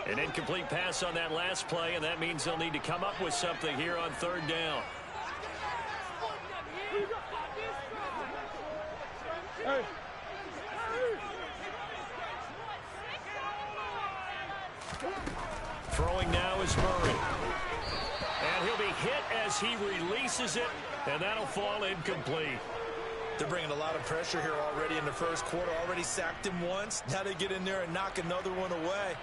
An incomplete pass on that last play, and that means they'll need to come up with something here on third down. Throwing now is Murray. And he'll be hit as he releases it, and that'll fall incomplete. They're bringing a lot of pressure here already in the first quarter. Already sacked him once. Now they get in there and knock another one away.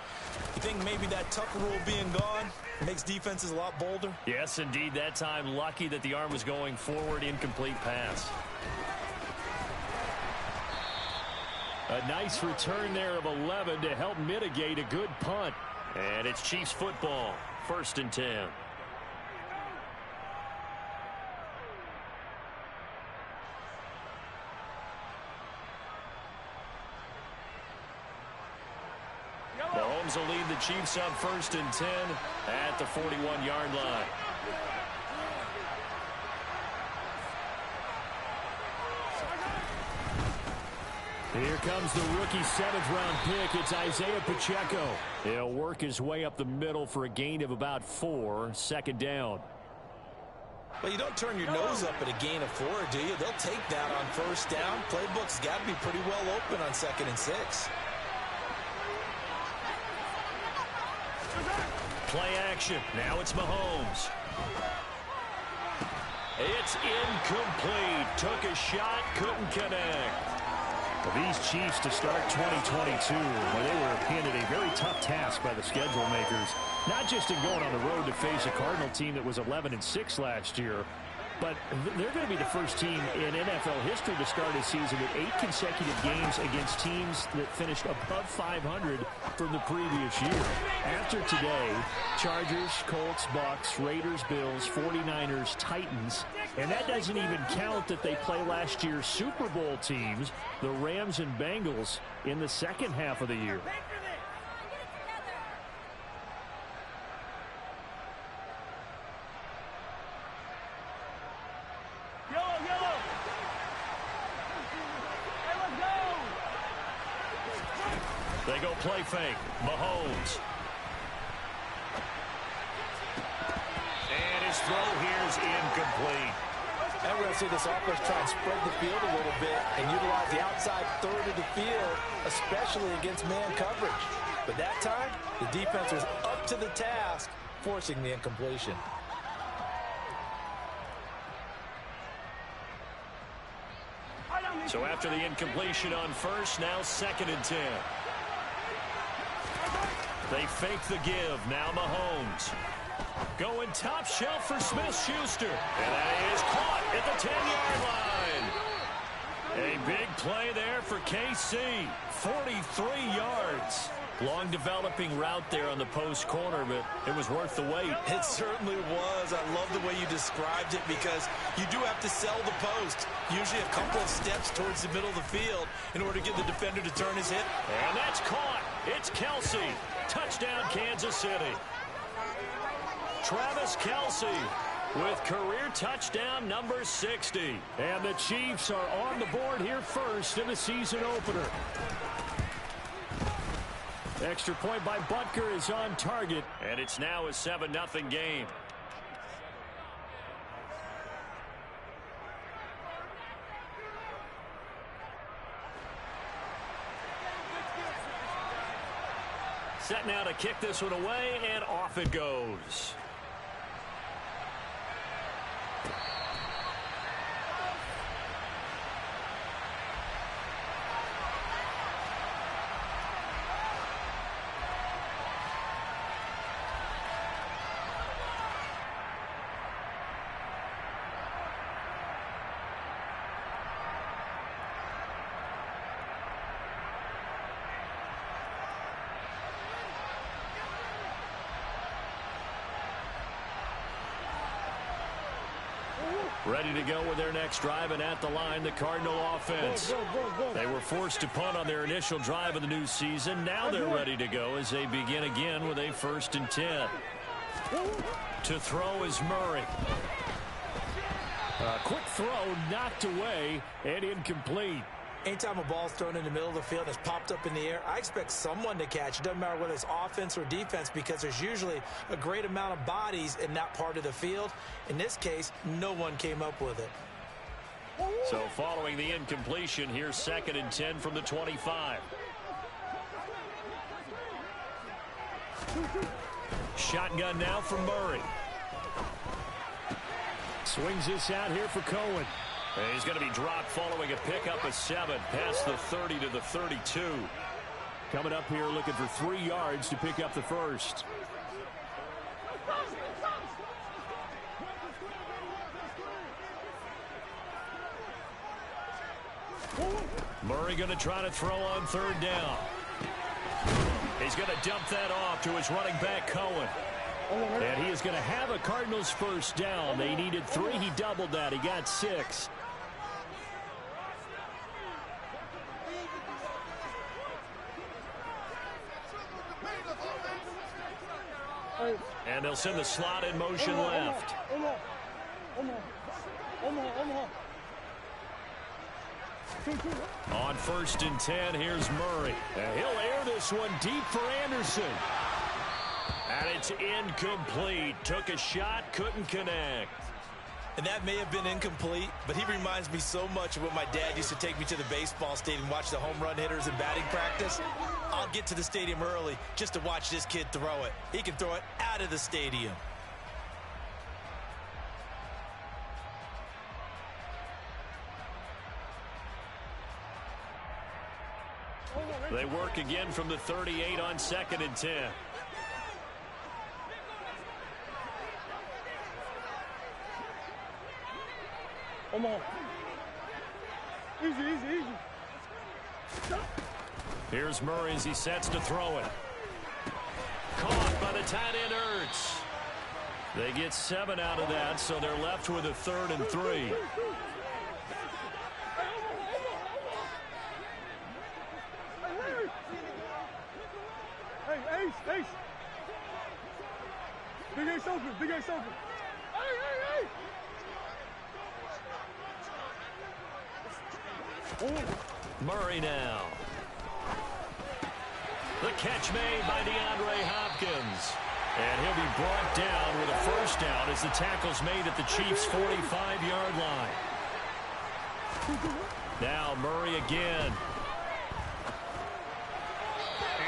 You think maybe that Tucker rule being gone makes defenses a lot bolder? Yes, indeed. That time, lucky that the arm was going forward. Incomplete pass. A nice return there of 11 to help mitigate a good punt. And it's Chiefs football. 1st and 10. Mahomes will lead the Chiefs up 1st and 10 at the 41-yard line. Here comes the rookie 7th-round pick. It's Isaiah Pacheco. He'll work his way up the middle for a gain of about 4. 2nd down. Well, you don't turn your nose up at a gain of 4, do you? They'll take that on 1st down. Playbook's got to be pretty well open on 2nd and 6. Play action. Now it's Mahomes. It's incomplete. Took a shot, couldn't connect. Well, these Chiefs to start 2022, well, they were handed a very tough task by the schedule makers. Not just in going on the road to face a Cardinal team that was 11-6 last year, but they're going to be the first team in NFL history to start a season with 8 consecutive games against teams that finished above 500 from the previous year. After today, Chargers, Colts, Bucks, Raiders, Bills, 49ers, Titans, and that doesn't even count that they play last year's Super Bowl teams, the Rams and Bengals, in the second half of the year. They go play fake. Mahomes. And his throw here is incomplete. And we're going to see this offense try and spread the field a little bit and utilize the outside third of the field, especially against man coverage. But that time, the defense was up to the task, forcing the incompletion. So after the incompletion on 1st, now 2nd and 10. They fake the give. Now Mahomes. Going top shelf for Smith-Schuster. And that is caught at the 10-yard line. A big play there for KC. 43 yards. Long developing route there on the post corner, but it was worth the wait. It certainly was. I love the way you described it because you do have to sell the post. Usually a couple of steps towards the middle of the field in order to get the defender to turn his hip. And that's caught. It's Kelce. Touchdown, Kansas City. Travis Kelce with career touchdown number 60. And the Chiefs are on the board here first in the season opener. Extra point by Butker is on target. And it's now a 7-0 game. Set now to kick this one away, and off it goes. Ready to go with their next drive, and at the line, the Cardinal offense. They were forced to punt on their initial drive of the new season. Now they're ready to go as they begin again with a 1st and 10. To throw is Murray. A quick throw knocked away and incomplete. Anytime a ball's thrown in the middle of the field that's popped up in the air, I expect someone to catch. It doesn't matter whether it's offense or defense because there's usually a great amount of bodies in that part of the field. In this case, no one came up with it. So following the incompletion, here's 2nd and 10 from the 25. Shotgun now from Murray. Swings this out here for Cohen. And he's going to be dropped following a pickup of 7 past the 30 to the 32. Coming up here looking for 3 yards to pick up the first. Murray going to try to throw on 3rd down. He's going to dump that off to his running back, Cohen. And he is going to have a Cardinals first down. They needed 3. He doubled that. He got 6. And they'll send the slot in motion left. On 1st and 10, here's Murray. And he'll air this one deep for Anderson. And it's incomplete. Took a shot, couldn't connect. And that may have been incomplete, but he reminds me so much of when my dad used to take me to the baseball stadium and watch the home run hitters in batting practice. I'll get to the stadium early just to watch this kid throw it. He can throw it out of the stadium. They work again from the 38 on 2nd and 10. Come on. Easy. Here's Murray as he sets to throw it. Caught by the tight end Ertz. They get 7 out of that, so they're left with a 3rd and 3. Hey, Ace. Big Ace open. Hey. Murray now. The catch made by DeAndre Hopkins. And he'll be brought down with a first down as the tackle's made at the Chiefs' 45-yard line. Now Murray again.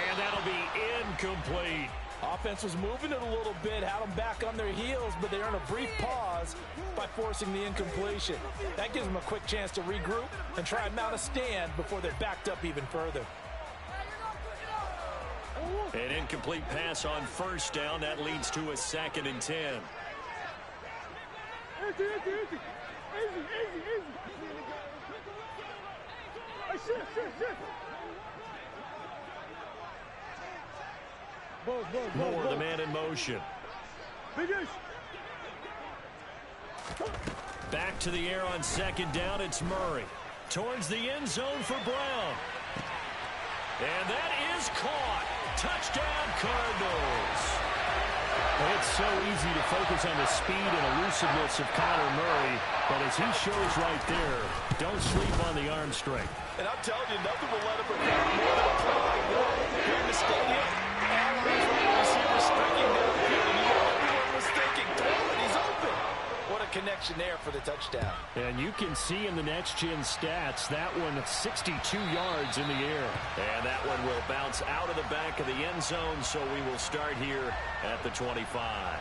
And that'll be incomplete. Offense was moving it a little bit, had them back on their heels, but they earned a brief pause by forcing the incompletion. That gives them a quick chance to regroup and try and mount a stand before they're backed up even further. An incomplete pass on first down. That leads to a 2nd and 10. Easy. Hey, shit. Moore, the man in motion. Back to the air on 2nd down. It's Murray. Towards the end zone for Brown. And that is caught. Touchdown, Cardinals. It's so easy to focus on the speed and elusiveness of Kyler Murray, but as he shows right there, don't sleep on the arm strength. And I'm telling you, nothing will let him prepare more than a play like that. Here in the stadium, all the receivers streaking down the field, and everyone was thinking, throw it, he's open. What a connection there for the touchdown. And you can see in the next-gen stats, that one 62 yards in the air. And that one will bounce out of the back of the end zone, so we will start here at the 25.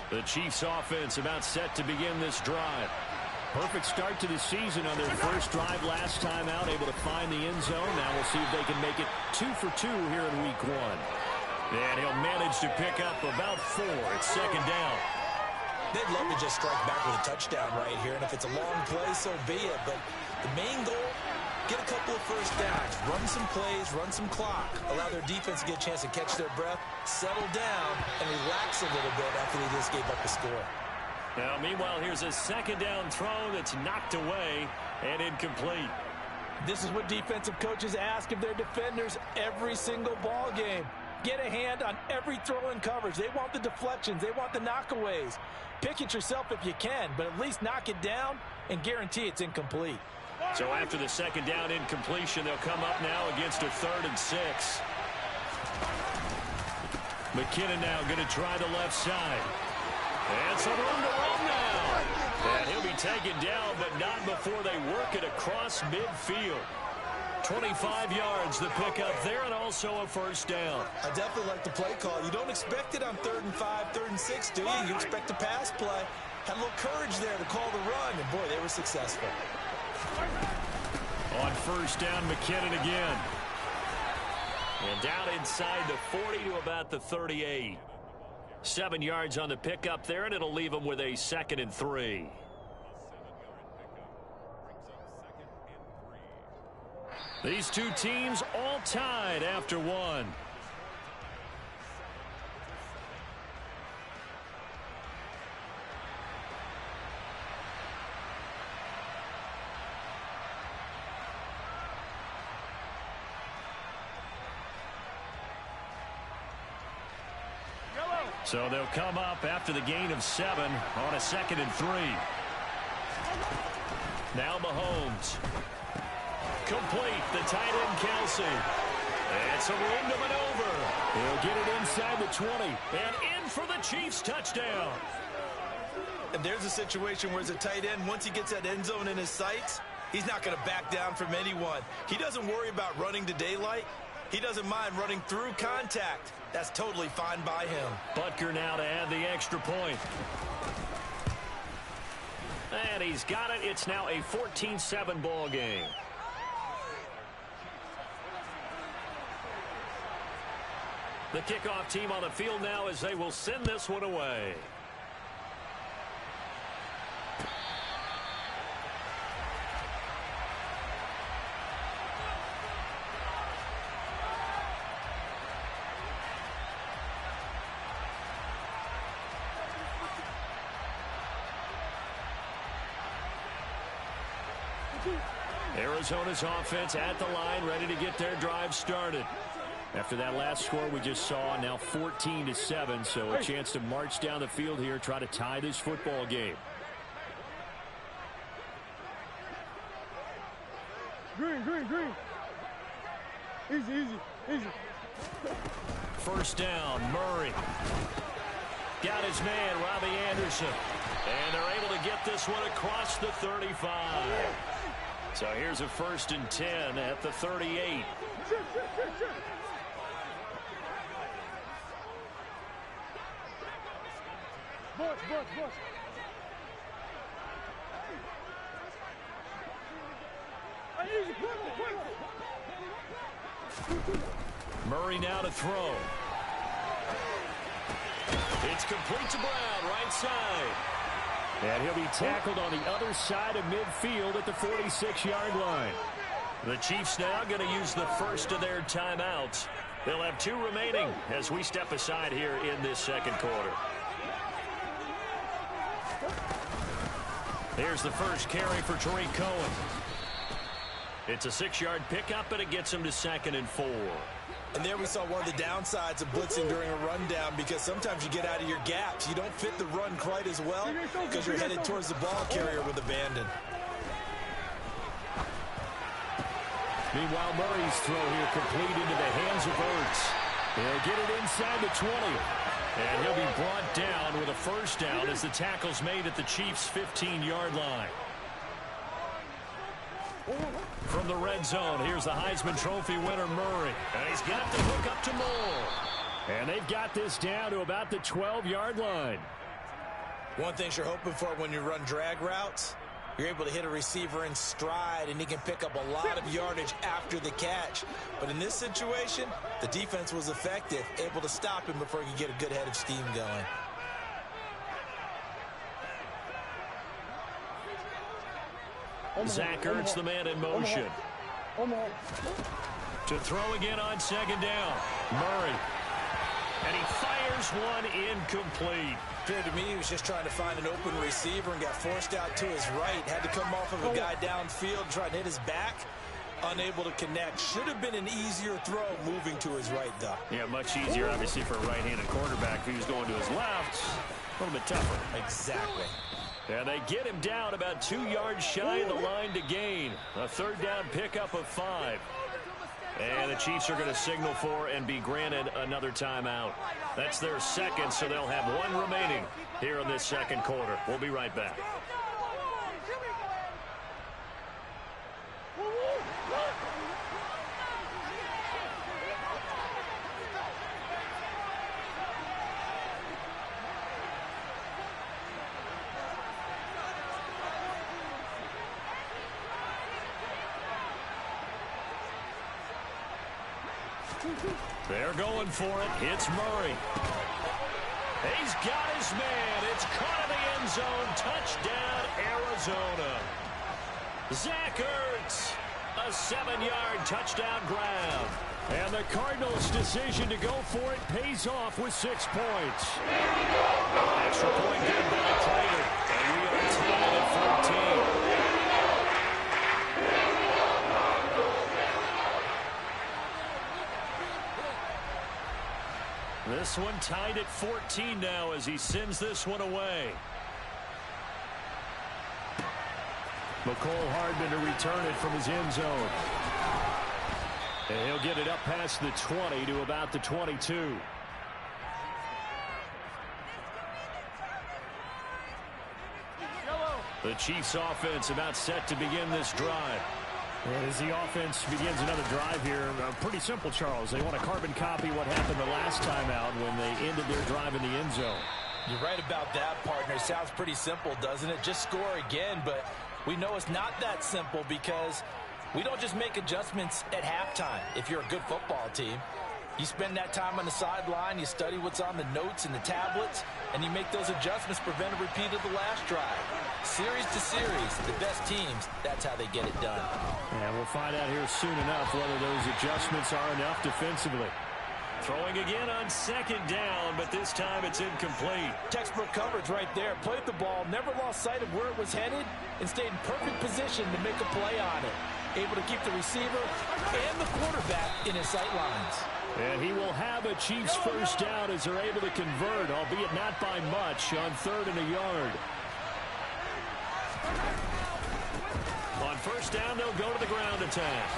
The Chiefs offense about set to begin this drive. Perfect start to the season on their first drive last time out, able to find the end zone. Now we'll see if they can make it 2 for 2 here in week 1. And he'll manage to pick up about 4. It's 2nd down. They'd love to just strike back with a touchdown right here, and if it's a long play, so be it. But the main goal, get a couple of first downs, run some plays, run some clock, allow their defense to get a chance to catch their breath, settle down, and relax a little bit after they just gave up the score. Now, meanwhile, here's a 2nd down throw that's knocked away and incomplete. This is what defensive coaches ask of their defenders every single ball game. Get a hand on every throw in coverage. They want the deflections. They want the knockaways. Pick it yourself if you can, but at least knock it down and guarantee it's incomplete. So after the second down incompletion, they'll come up now against a 3rd and 6. McKinnon now going to try the left side. And some room to run now. And he'll be taken down, but not before they work it across midfield. 25 yards the pickup there, and also a first down. I definitely like the play call. You don't expect it on 3rd and 5, 3rd and 6, do you? You expect a pass play. Had a little courage there to call the run, and boy, they were successful. On first down, McKinnon again. And down inside the 40 to about the 38. 7 yards on the pickup there, and it'll leave them with a 2nd and 3. These two teams all tied after one. So they'll come up after the gain of 7 on a 2nd and 3. Now Mahomes. Complete, the tight end Kelsey. And some room to maneuver. He'll get it inside the 20. And in for the Chiefs touchdown. And there's a situation where as a tight end, once he gets that end zone in his sights, he's not going to back down from anyone. He doesn't worry about running to daylight. He doesn't mind running through contact. That's totally fine by him. Butker now to add the extra point. And he's got it. It's now a 14-7 ball game. The kickoff team on the field now as they will send this one away. Arizona's offense at the line, ready to get their drive started. After that last score we just saw, now 14-7, so a chance to march down the field here, try to tie this football game. Green. Easy. First down, Murray. Got his man, Robbie Anderson. And they're able to get this one across the 35. So here's a 1st and 10 at the 38. Boss. Murray now to throw. It's complete to Brown, right side. And he'll be tackled on the other side of midfield at the 46-yard line. The Chiefs now going to use the first of their timeouts. They'll have 2 remaining as we step aside here in this second quarter. Here's the first carry for Tariq Cohen. It's a 6-yard pickup, and it gets him to 2nd and 4. And there we saw one of the downsides of blitzing during a rundown, because sometimes you get out of your gaps. You don't fit the run quite as well because you're headed towards the ball carrier with abandon. Meanwhile, Murray's throw here complete into the hands of Ertz. He'll get it inside the 20. And he'll be brought down with a first down as the tackle's made at the Chiefs' 15-yard line. From the red zone, here's the Heisman Trophy winner, Murray. And he's got the hook up to Moore. And they've got this down to about the 12-yard line. One thing you're hoping for when you run drag routes, you're able to hit a receiver in stride, and he can pick up a lot of yardage after the catch. But in this situation, the defense was effective, able to stop him before he could get a good head of steam going. Zach Ertz, the man in motion. To throw again on 2nd down. Murray. And he fires one incomplete. Appeared to me he was just trying to find an open receiver and got forced out to his right. Had to come off of a guy downfield, trying to hit his back. Unable to connect. Should have been an easier throw moving to his right, though. Yeah, much easier, obviously, for a right-handed quarterback. If he was going to his left, a little bit tougher. Exactly. And they get him down about 2 yards shy of the line to gain. A third down pickup of 5. And the Chiefs are going to signal for and be granted another timeout. That's their second, so they'll have one remaining here in this second quarter. We'll be right back. They're going for it. It's Murray. He's got his man. It's caught in the end zone. Touchdown, Arizona. Zach Ertz, a 7-yard touchdown grab. And the Cardinals' decision to go for it pays off with 6 points. Extra point good by Prater. And we are tied at 14. This one tied at 14 now as he sends this one away. McCole Hardman to return it from his end zone. And he'll get it up past the 20 to about the 22. The Chiefs offense about set to begin this drive. And as the offense begins another drive here, pretty simple, Charles. They want to carbon copy what happened the last time out when they ended their drive in the end zone. You're right about that, partner. Sounds pretty simple, doesn't it? Just score again, but we know it's not that simple because we don't just make adjustments at halftime if you're a good football team. You spend that time on the sideline, you study what's on the notes and the tablets, and you make those adjustments, prevent a repeat of the last drive. Series to series, the best teams, that's how they get it done. And we'll find out here soon enough whether those adjustments are enough defensively. Throwing again on second down, but this time it's incomplete. Textbook coverage right there. Played the ball, never lost sight of where it was headed, and stayed in perfect position to make a play on it. Able to keep the receiver and the quarterback in his sight lines. And he will have a Chiefs first down as they're able to convert, albeit not by much, on 3rd and a yard. On first down, they'll go to the ground attack.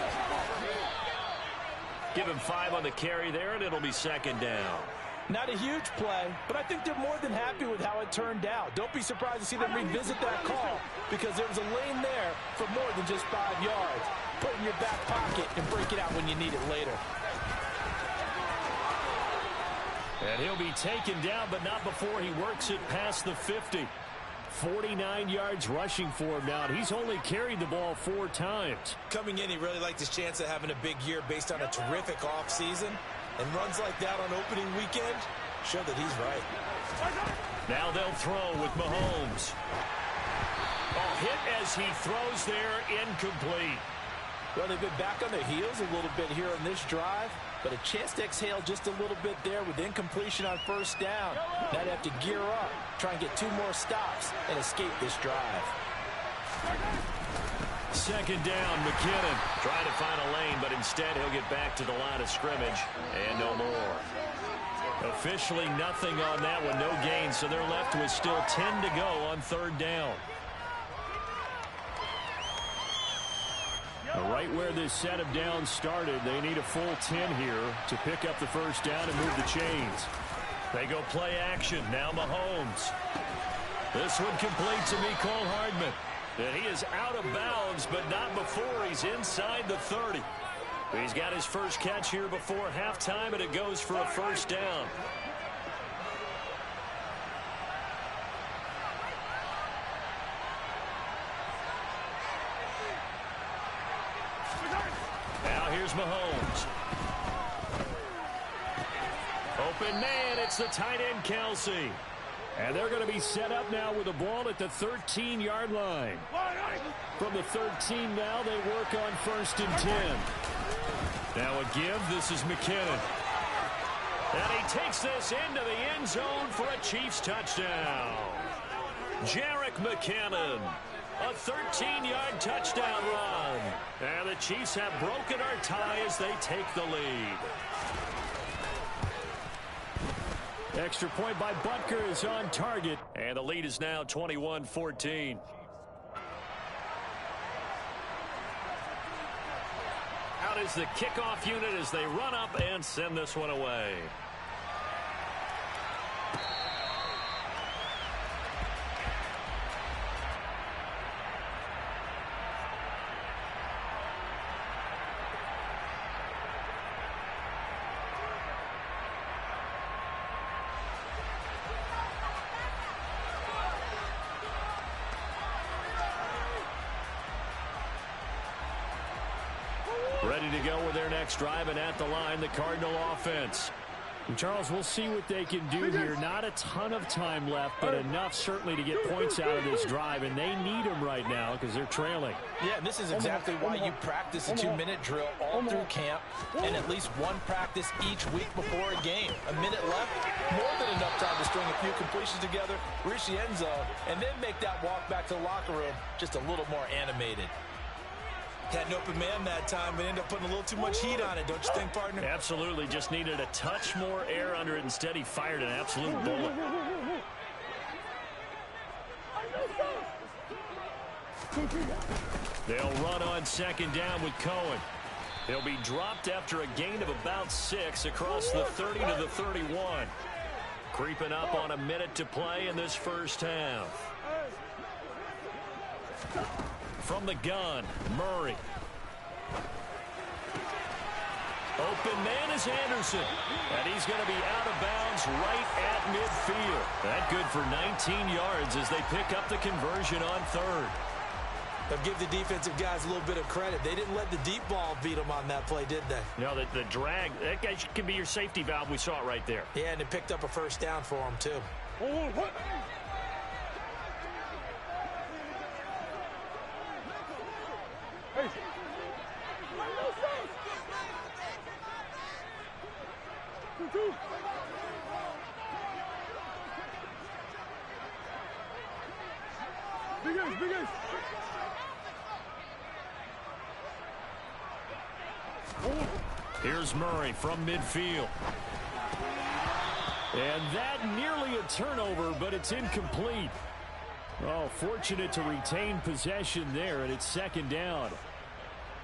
Give him 5 on the carry there, and it'll be second down. Not a huge play, but I think they're more than happy with how it turned out. Don't be surprised to see them revisit that call because there was a lane there for more than just 5 yards. Put it in your back pocket and break it out when you need it later. And he'll be taken down, but not before he works it past the 50. 49 yards rushing for him now, and he's only carried the ball 4 times. Coming in, he really liked his chance of having a big year based on a terrific offseason. And runs like that on opening weekend show that he's right. Now they'll throw with Mahomes. A hit as he throws there, incomplete. Well, they've been back on their heels a little bit here on this drive, but a chance to exhale just a little bit there with incompletion on first down. Now they have to gear up, try and get 2 more stops, and escape this drive. Second down, McKinnon trying to find a lane, but instead he'll get back to the line of scrimmage and no more. Officially nothing on that one, no gain, so they're left with still 10 to go on 3rd down. Right where this set of downs started, they need a full 10 here to pick up the first down and move the chains. They go play action, now Mahomes. This one complete to Mecole Hardman. And he is out of bounds, but not before he's inside the 30. He's got his first catch here before halftime, and it goes for a first down. Now here's Mahomes. Open man, it's the tight end Kelsey. And they're going to be set up now with the ball at the 13-yard line. From the 13 now, they work on 1st and 10. Now a give, this is McKinnon. And he takes this into the end zone for a Chiefs touchdown. Jerick McKinnon. A 13-yard touchdown run. And the Chiefs have broken our tie as they take the lead. Extra point by Butker is on target. And the lead is now 21-14. Out is the kickoff unit as they run up and send this one away. Ready to go with their next drive, and at the line, the Cardinal offense. And Charles, we'll see what they can do here. Not a ton of time left, but enough certainly to get points out of this drive, and they need them right now because they're trailing. Yeah, and this is exactly why you practice a 2-minute drill all through camp and at least one practice each week before a game. A minute left, more than enough time to string a few completions together, reach the end zone, and then make that walk back to the locker room just a little more animated. Had an open man that time, but ended up putting a little too much heat on it, don't you think, partner? Absolutely. Just needed a touch more air under it. Instead, he fired an absolute bullet. They'll run on second down with Cohen. He'll be dropped after a gain of about 6 across the 30 to the 31. Creeping up on a minute to play in this first half. From the gun, Murray. Open man is Anderson. And he's going to be out of bounds right at midfield. That good for 19 yards as they pick up the conversion on third. They'll give the defensive guys a little bit of credit. They didn't let the deep ball beat them on that play, did they? No, the drag, that guy can be your safety valve. We saw it right there. Yeah, and it picked up a first down for them, too. Here's Murray from midfield. And that nearly a turnover, but it's incomplete. Oh, fortunate to retain possession there, and it's second down.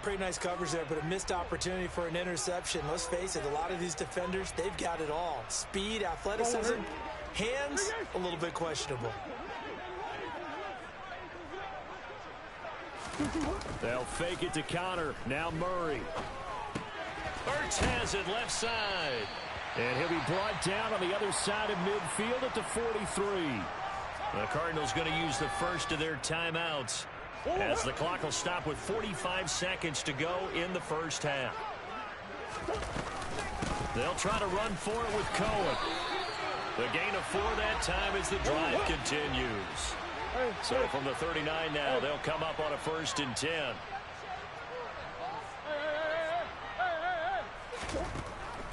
Pretty nice coverage there, but a missed opportunity for an interception. Let's face it, a lot of these defenders, they've got it all. Speed, athleticism, hands, a little bit questionable. They'll fake it to counter. Now Murray. Ertz has it left side. And he'll be brought down on the other side of midfield at the 43. The Cardinals going to use the first of their timeouts as the clock will stop with 45 seconds to go in the first half. They'll try to run for it with Cohen. The gain of 4 that time as the drive continues. So from the 39 now, they'll come up on a 1st and 10.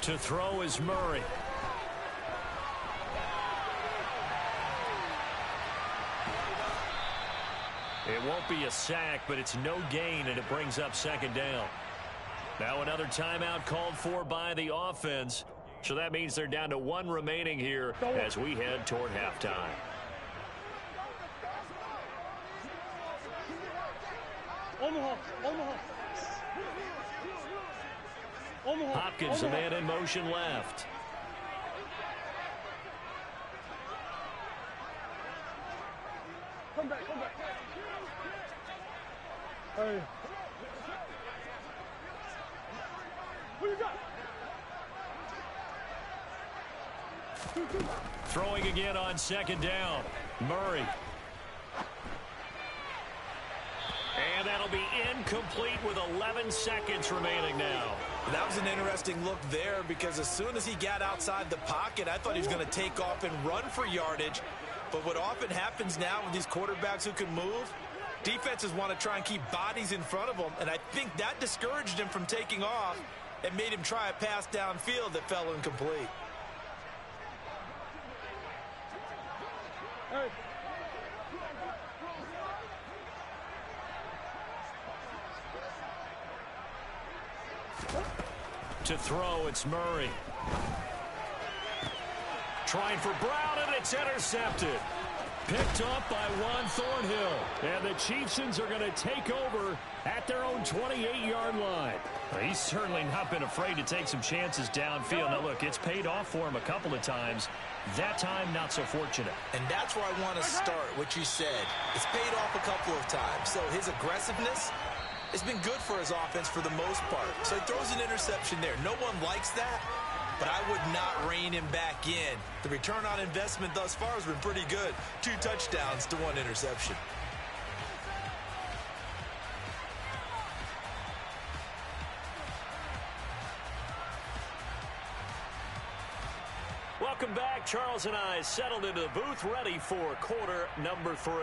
To throw is Murray. It won't be a sack, but it's no gain, and it brings up second down. Now another timeout called for by the offense. So that means they're down to 1 remaining here as we head toward halftime. Hopkins, the man in motion left. Come back. Hey. What you got? Throwing again on second down. Murray. And that'll be incomplete with 11 seconds remaining now. That was an interesting look there because as soon as he got outside the pocket, I thought he was going to take off and run for yardage. But what often happens now with these quarterbacks who can move, defenses want to try and keep bodies in front of them, and I think that discouraged him from taking off and made him try a pass downfield that fell incomplete. Hey. To throw, it's Murray. Trying for Brown, and it's intercepted. Picked up by Juan Thornhill. And the Chieftains are going to take over at their own 28-yard line. Well, he's certainly not been afraid to take some chances downfield. Now, look, it's paid off for him a couple of times. That time, not so fortunate. And that's where I want to start, what you said. It's paid off a couple of times. So his aggressiveness has been good for his offense for the most part. So he throws an interception there. No one likes that, but I would not rein him back in. The return on investment thus far has been pretty good. 2 touchdowns to 1 interception. Welcome back. Charles and I settled into the booth, ready for quarter number 3.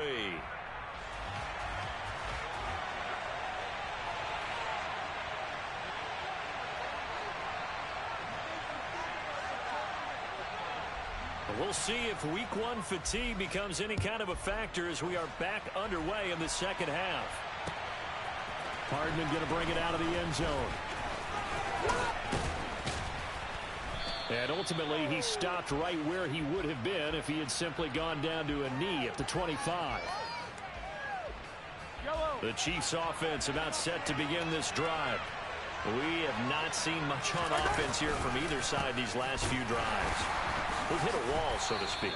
We'll see if week 1 fatigue becomes any kind of a factor as we are back underway in the second half. Hardman going to bring it out of the end zone. And ultimately, he stopped right where he would have been if he had simply gone down to a knee at the 25. The Chiefs offense about set to begin this drive. We have not seen much on offense here from either side these last few drives. We've hit a wall, so to speak.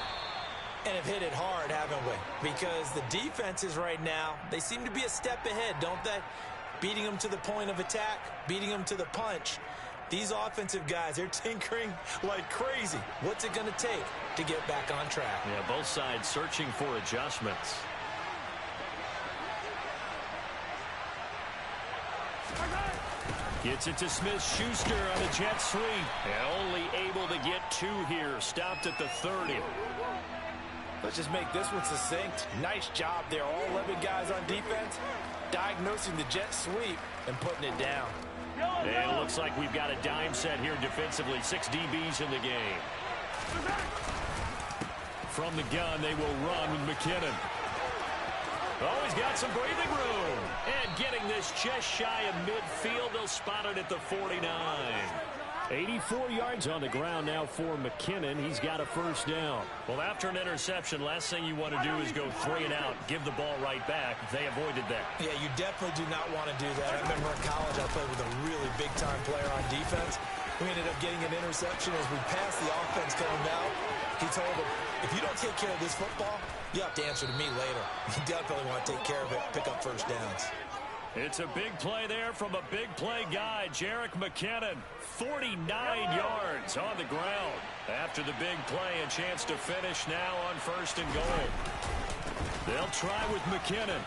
And have hit it hard, haven't we? Because the defenses right now, they seem to be a step ahead, don't they? Beating them to the point of attack, beating them to the punch. These offensive guys, they're tinkering like crazy. What's it going to take to get back on track? Yeah, both sides searching for adjustments. Gets it to Smith-Schuster on the jet sweep. And only able to get 2 here. Stopped at the 30. Let's just make this one succinct. Nice job there. All 11 guys on defense diagnosing the jet sweep and putting it down. And it looks like we've got a dime set here defensively. 6 DBs in the game. From the gun, they will run with McKinnon. Oh, he's got some breathing room. And getting this just shy of midfield, they'll spot it at the 49. 84 yards on the ground now for McKinnon. He's got a first down. Well, after an interception, last thing you want to do is go 3 and out, give the ball right back. They avoided that. Yeah, you definitely do not want to do that. I remember in college I played with a really big-time player on defense. We ended up getting an interception as we passed the offense coming out. He told him, if you don't take care of this football, you have to answer to me later. You definitely want to take care of it, pick up first downs. It's a big play there from a big play guy, Jerick McKinnon. 49 yards on the ground. After the big play, a chance to finish now on 1st and goal. They'll try with McKinnon.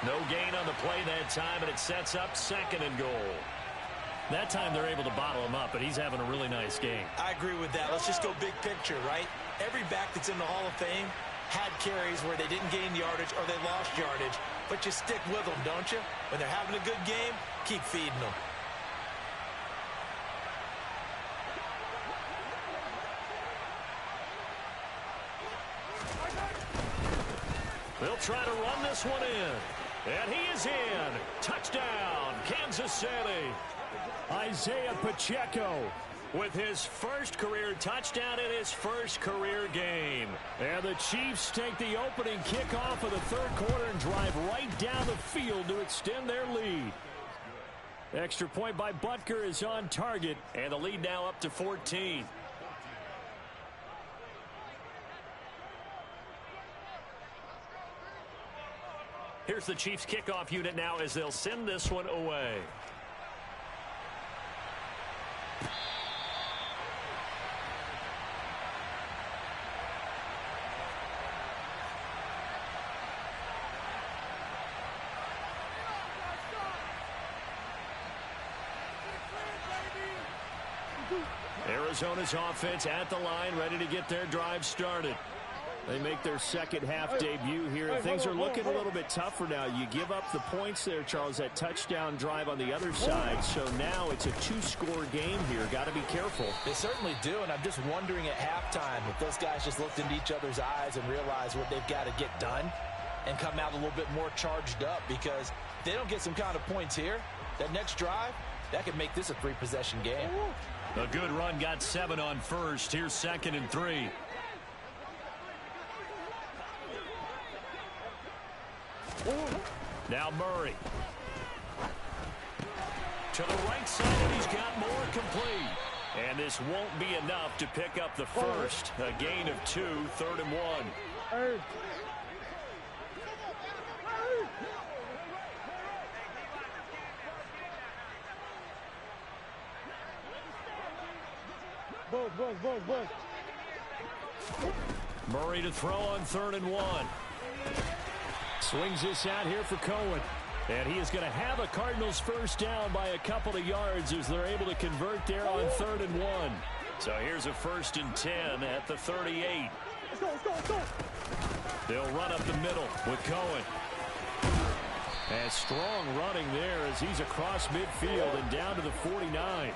No gain on the play that time, and it sets up 2nd and goal. That time they're able to bottle him up, but he's having a really nice game. I agree with that. Let's just go big picture, right? Every back that's in the Hall of Fame had carries where they didn't gain yardage or they lost yardage, but you stick with them, don't you? When they're having a good game, keep feeding them. They'll try to run this one in. And he is in. Touchdown, Kansas City. Isaiah Pacheco with his first career touchdown in his first career game. And the Chiefs take the opening kickoff of the 3rd quarter and drive right down the field to extend their lead. Extra point by Butker is on target. And the lead now up to 14. Here's the Chiefs kickoff unit now as they'll send this one away. Arizona's offense at the line, ready to get their drive started. They make their second half debut here. Things are looking a little bit tougher now. You give up the points there, Charles, that touchdown drive on the other side. So now it's a 2-score game here. Got to be careful. They certainly do, and I'm just wondering at halftime if those guys just looked into each other's eyes and realized what they've got to get done and come out a little bit more charged up, because if they don't get some kind of points here, That next drive, that could make this a 3-possession game. A good run got 7 on first. Here's 2nd and 3. Now Murray. To the right side, and he's got more complete. And this won't be enough to pick up the first. A gain of 2, 3rd and 1. Hey. Buzz. Murray to throw on 3rd and 1. Swings this out here for Cohen. And he is going to have a Cardinals first down by a couple of yards as they're able to convert there on 3rd and 1. So here's a 1st and 10 at the 38. Let's go. They'll run up the middle with Cohen. And strong running there as he's across midfield and down to the 49.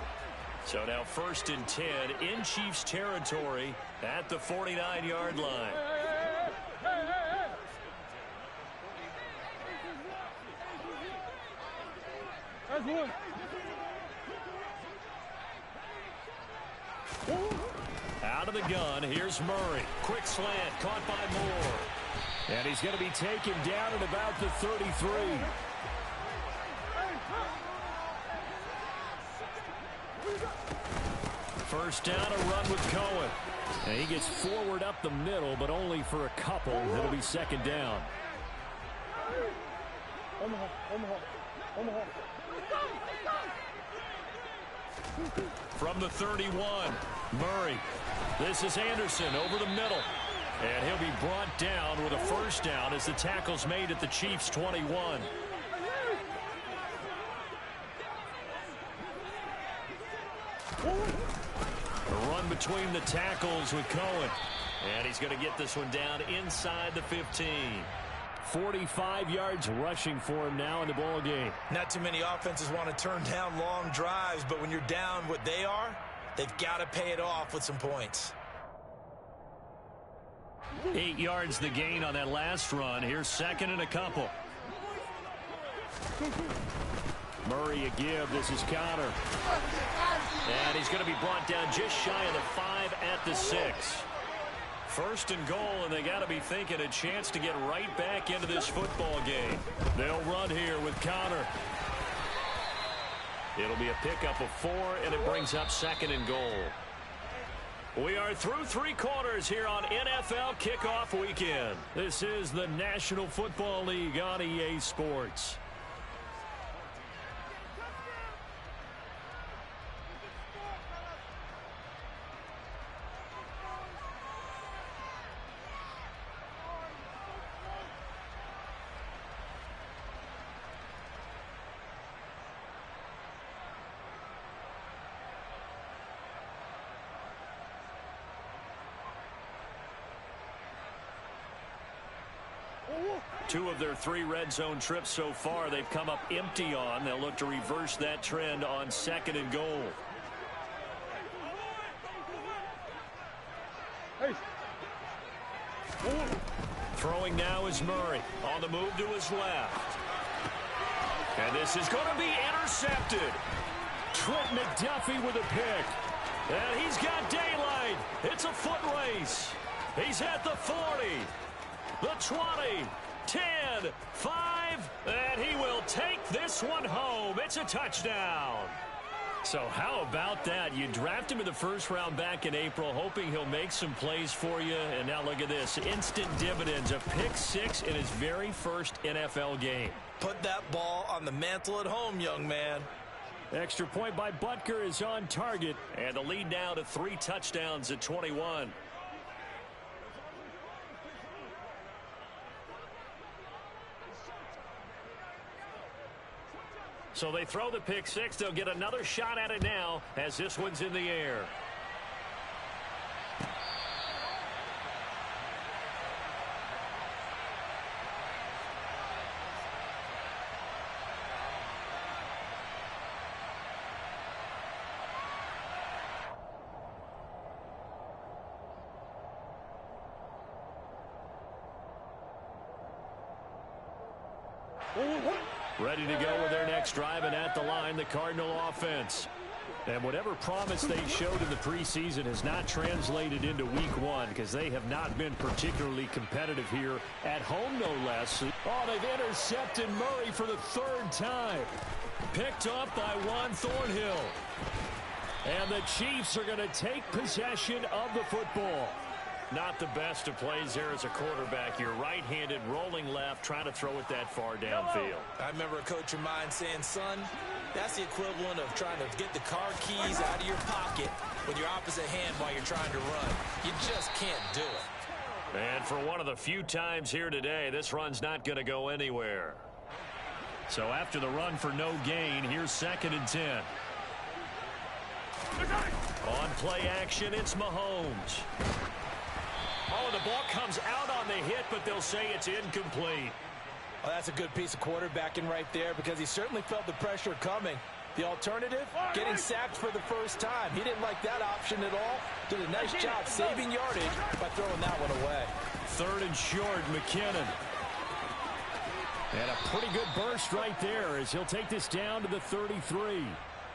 So now 1st and 10 in Chiefs territory at the 49-yard line. That's one. Out of the gun, here's Murray. Quick slant, caught by Moore. And he's going to be taken down at about the 33. First down, a run with Cohen. And he gets forward up the middle, but only for a couple. It'll be 2nd down. Omaha. From the 31, Murray. This is Anderson over the middle. And he'll be brought down with a first down as the tackle's made at the Chiefs' 21. A run between the tackles with Cohen. And he's going to get this one down inside the 15. 45 yards rushing for him now in the ball game. Not too many offenses want to turn down long drives, but when you're down what they are, they've got to pay it off with some points. 8 yards the gain on that last run. Here's 2nd and a couple. Murray a give. This is Connor. And he's going to be brought down just shy of the 5 at the 6. 1st and goal, and they got to be thinking a chance to get right back into this football game. They'll run here with Connor. It'll be a pickup of 4, and it brings up 2nd and goal. We are through 3 quarters here on NFL Kickoff Weekend. This is the National Football League on EA Sports. Two of their 3 red zone trips so far, they've come up empty on. They'll look to reverse that trend on 2nd and goal. Hey. Throwing now is Murray. On the move to his left. And this is going to be intercepted. Trent McDuffie with a pick. And he's got daylight. It's a foot race. He's at the 40. The 20. 10, 5, and he will take this one home. It's a touchdown. So how about that? You draft him in the 1st round back in April, hoping he'll make some plays for you. And now look at this. Instant dividends. A pick 6 in his very 1st NFL game. Put that ball on the mantle at home, young man. Extra point by Butker is on target. And the lead now to 3 touchdowns at 21. So they throw the pick 6. They'll get another shot at it now as this one's in the air. Ready to go with their next drive, and at the line, the Cardinal offense. And whatever promise they showed in the preseason has not translated into week one, because they have not been particularly competitive here at home, no less. Oh, they've intercepted Murray for the third time. Picked off by Juan Thornhill. And the Chiefs are going to take possession of the football. Not the best of plays there as a quarterback. You're right-handed, rolling left, trying to throw it that far downfield. I remember a coach of mine saying, son, that's the equivalent of trying to get the car keys out of your pocket with your opposite hand while you're trying to run. You just can't do it. And for one of the few times here today, this run's not going to go anywhere. So after the run for no gain, here's 2nd and 10. On play action, it's Mahomes. Oh, the ball comes out on the hit, but they'll say it's incomplete. Well, that's a good piece of quarterbacking right there, because he certainly felt the pressure coming. The alternative, getting sacked for the first time. He didn't like that option at all. Did a nice job saving yardage by throwing that one away. 3rd and short, McKinnon. And a pretty good burst right there as he'll take this down to the 33.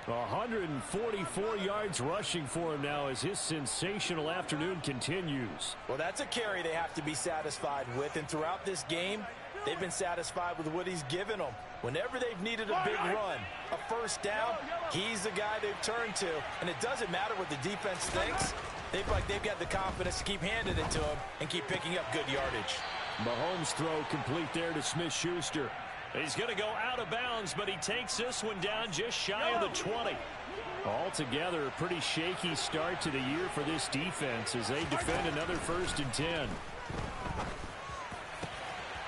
144 yards rushing for him now as his sensational afternoon continues. Well, that's a carry they have to be satisfied with, and throughout this game, they've been satisfied with what he's given them. Whenever they've needed a big run, a first down, he's the guy they've turned to. And it doesn't matter what the defense thinks. They've got the confidence to keep handing it to him and keep picking up good yardage. Mahomes' throw complete there to Smith-Schuster. He's going to go out of bounds, but he takes this one down just shy of the 20. Altogether, a pretty shaky start to the year for this defense as they defend another 1st and 10.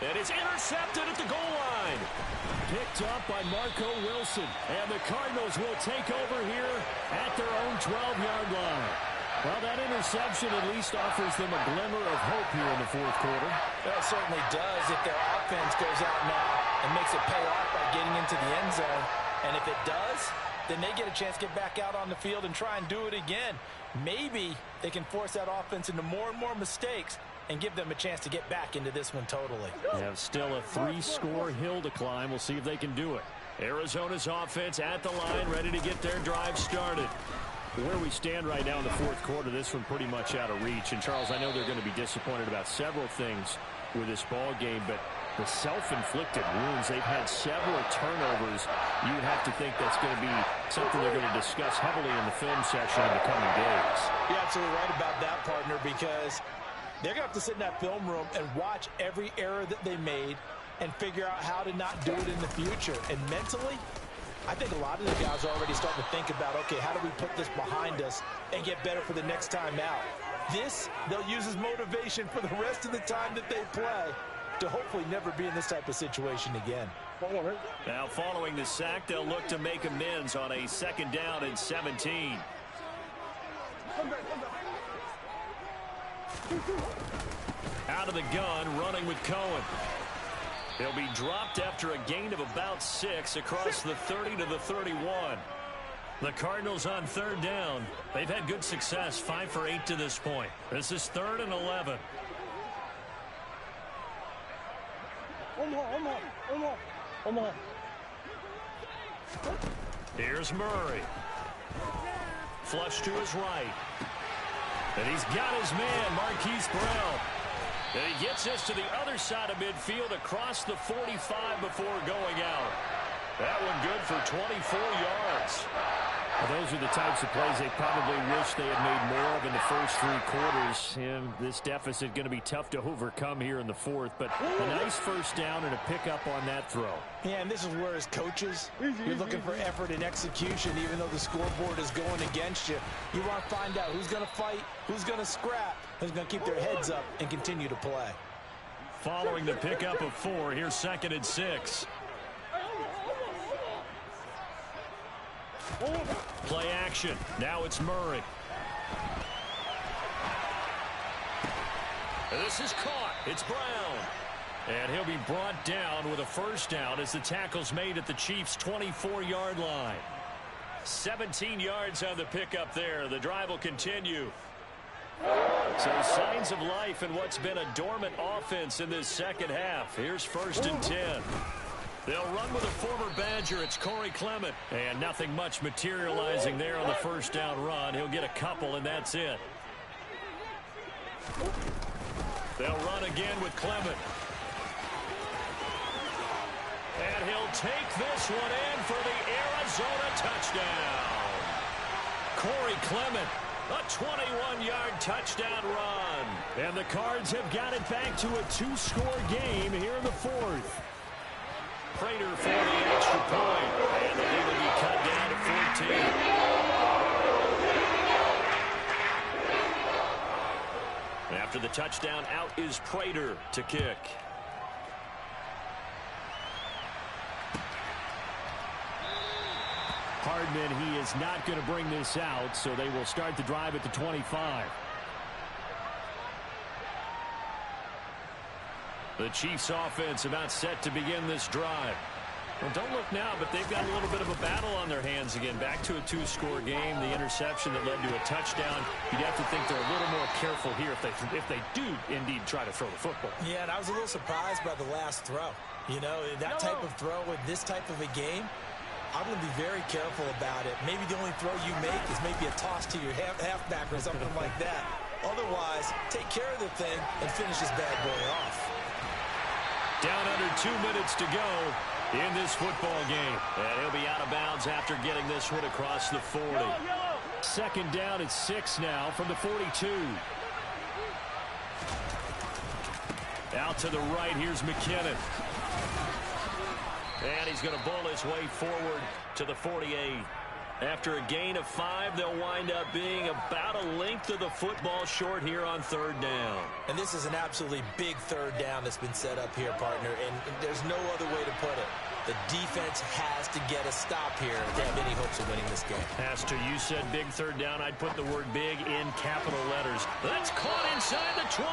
And it's intercepted at the goal line. Picked up by Marco Wilson. And the Cardinals will take over here at their own 12-yard line. Well, that interception at least offers them a glimmer of hope here in the 4th quarter. Well, it certainly does if their offense goes out now and makes it pay off by getting into the end zone. And if it does, then they get a chance to get back out on the field and try and do it again. Maybe they can force that offense into more and more mistakes and give them a chance to get back into this one totally. They have still a 3-score hill to climb. We'll see if they can do it. Arizona's offense at the line, ready to get their drive started. Where we stand right now in the 4th quarter, this one pretty much out of reach. And, Charles, I know they're going to be disappointed about several things with this ball game, but the self-inflicted wounds, they've had several turnovers. You would have to think that's going to be something they're going to discuss heavily in the film session in the coming days. You're absolutely right about that, partner, because they're going to have to sit in that film room and watch every error that they made and figure out how to not do it in the future. And mentally, I think a lot of the guys are already starting to think about, okay, how do we put this behind us and get better for the next time out? This, they'll use as motivation for the rest of the time that they play to hopefully never be in this type of situation again. Now, following the sack, they'll look to make amends on a 2nd down and 17. Out of the gun, running with Cohen. He'll be dropped after a gain of about 6 across the 30 to the 31. The Cardinals on 3rd down. They've had good success, 5 for 8 to this point. This is 3rd and 11. Here's Murray. Flush to his right. And he's got his man, Marquise Brown. And he gets this to the other side of midfield across the 45 before going out. That one good for 24 yards. Well, those are the types of plays they probably wish they had made more of in the first 3 quarters. And this deficit going to be tough to overcome here in the 4th. But a nice first down and a pickup on that throw. Yeah, and this is where, as coaches, you're looking for effort and execution, even though the scoreboard is going against you. You want to find out who's going to fight, who's going to scrap, who's going to keep their heads up and continue to play. Following the pickup of 4, here's 2nd and 6. Play action. Now it's Murray. This is caught. It's Brown. And he'll be brought down with a first down as the tackle's made at the Chiefs' 24-yard line. 17 yards on the pickup there. The drive will continue. So signs of life in what's been a dormant offense in this second half. Here's 1st and 10. They'll run with a former Badger. It's Corey Clement. And nothing much materializing there on the first down run. He'll get a couple, and that's it. They'll run again with Clement. And he'll take this one in for the Arizona touchdown. Corey Clement, a 21-yard touchdown run. And the Cards have got it back to a 2-score game here in the fourth. Prater for the extra point. And the lead will be cut down to 14. After the touchdown, out is Prater to kick. Hardman, he is not going to bring this out, so they will start the drive at the 25. The Chiefs offense about set to begin this drive. Well, don't look now, but they've got a little bit of a battle on their hands again. Back to a 2-score game. The interception that led to a touchdown. You'd have to think they're a little more careful here if they do indeed try to throw the football. Yeah, and I was a little surprised by the last throw. You know, that type of throw with this type of a game, I'm going to be very careful about it. Maybe the only throw you make is maybe a toss to your halfback or something like that. Otherwise, take care of the thing and finish this bad boy off. Down under 2 minutes to go in this football game. And he'll be out of bounds after getting this one across the 40. Second down at 6 now from the 42. Out to the right, here's McKinnon. And he's going to bowl his way forward to the 48. After a gain of 5, they'll wind up being about a length of the football short here on third down. And this is an absolutely big third down that's been set up here, partner, and there's no other way to put it. The defense has to get a stop here if they have any hopes of winning this game. Pastor, you said big third down. I'd put the word big in capital letters. That's caught inside the 20.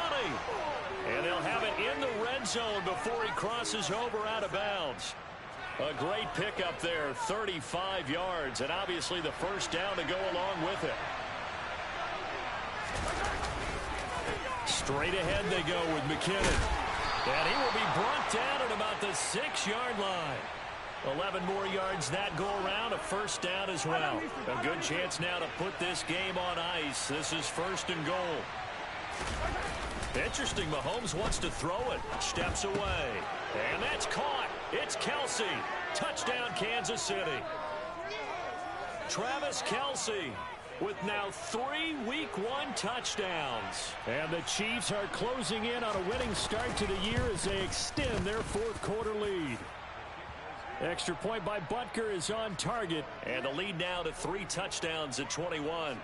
And they'll have it in the red zone before he crosses over out of bounds. A great pickup there, 35 yards, and obviously the first down to go along with it. Straight ahead they go with McKinnon. And he will be brought down at about the 6-yard line. 11 more yards that go around, a first down as well. A good chance now to put this game on ice. This is first and goal. Interesting, Mahomes wants to throw it. Steps away. And that's caught. It's Kelce. Touchdown, Kansas City. Travis Kelce with now 3 Week 1 touchdowns. And the Chiefs are closing in on a winning start to the year as they extend their fourth-quarter lead. Extra point by Butker is on target. And the lead now to 3 touchdowns at 21.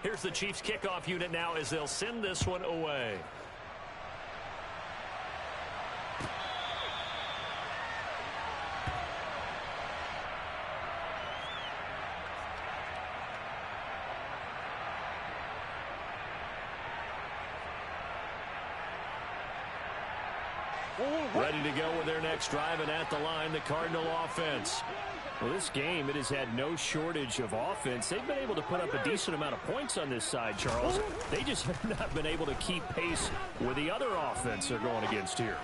Here's the Chiefs kickoff unit now as they'll send this one away. Ready to go with their next drive, and at the line, the Cardinal offense. Well, this game, it has had no shortage of offense. They've been able to put up a decent amount of points on this side, Charles. They just have not been able to keep pace with the other offense they're going against here.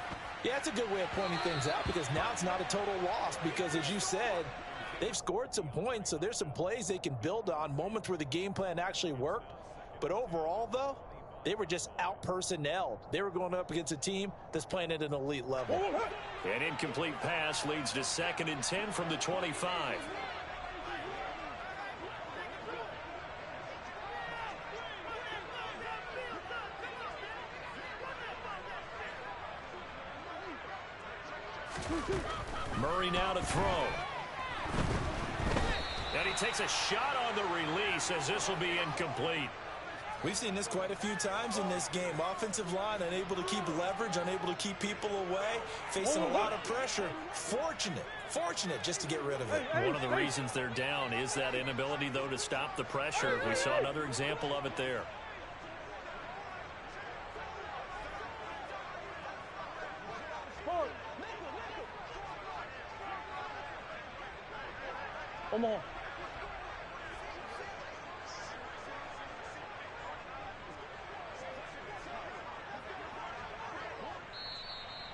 Yeah, it's a good way of pointing things out because now it's not a total loss because, as you said, they've scored some points, so there's some plays they can build on, moments where the game plan actually worked. But overall, though, they were just out-personnelled. They were going up against a team that's playing at an elite level. An incomplete pass leads to 2nd and 10 from the 25. Murray now to throw. And he takes a shot on the release as this will be incomplete. We've seen this quite a few times in this game. Offensive line unable to keep leverage, unable to keep people away, facing a lot of pressure. Fortunate just to get rid of it. One of the reasons they're down is that inability, though, to stop the pressure. We saw another example of it there. Omaha.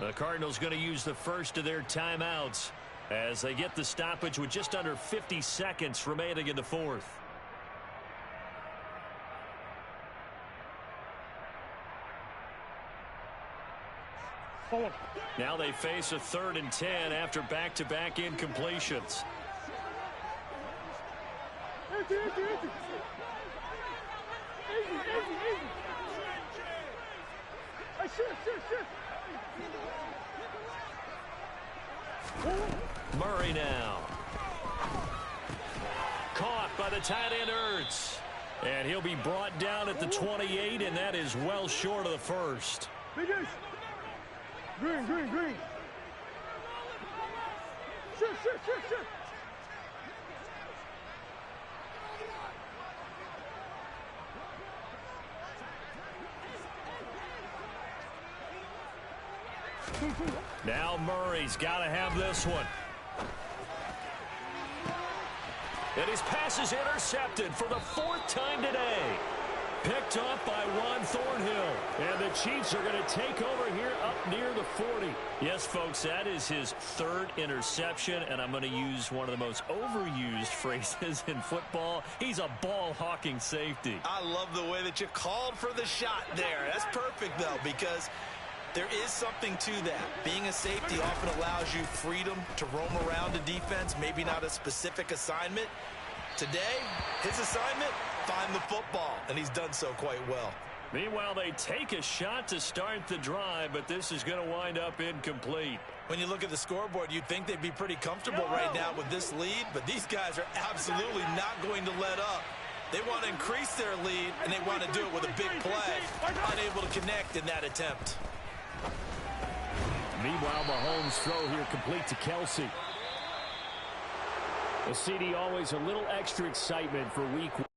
The Cardinals going to use the first of their timeouts as they get the stoppage with just under 50 seconds remaining in the fourth. Forward. Now they face a 3rd and 10 after back-to-back incompletions. Easy, easy, easy. Easy, easy, easy. Hey, shift. Murray now. Caught by the tight end Ertz. And he'll be brought down at the 28, and that is well short of the first. Green. Shift. Now Murray's got to have this one. And his pass is intercepted for the 4th time today. Picked up by Juan Thornhill. And the Chiefs are going to take over here up near the 40. Yes, folks, that is his 3rd interception, and I'm going to use one of the most overused phrases in football. He's a ball-hawking safety. I love the way that you called for the shot there. That's perfect, though, because there is something to that. Being a safety often allows you freedom to roam around a defense, maybe not a specific assignment. Today, his assignment, find the football, and he's done so quite well. Meanwhile, they take a shot to start the drive, but this is going to wind up incomplete. When you look at the scoreboard, you'd think they'd be pretty comfortable right now with this lead, but these guys are absolutely not going to let up. They want to increase their lead, and they want to do it with a big play. Unable to connect in that attempt. Meanwhile, Mahomes' throw here complete to Kelsey. The CD always a little extra excitement for week 1.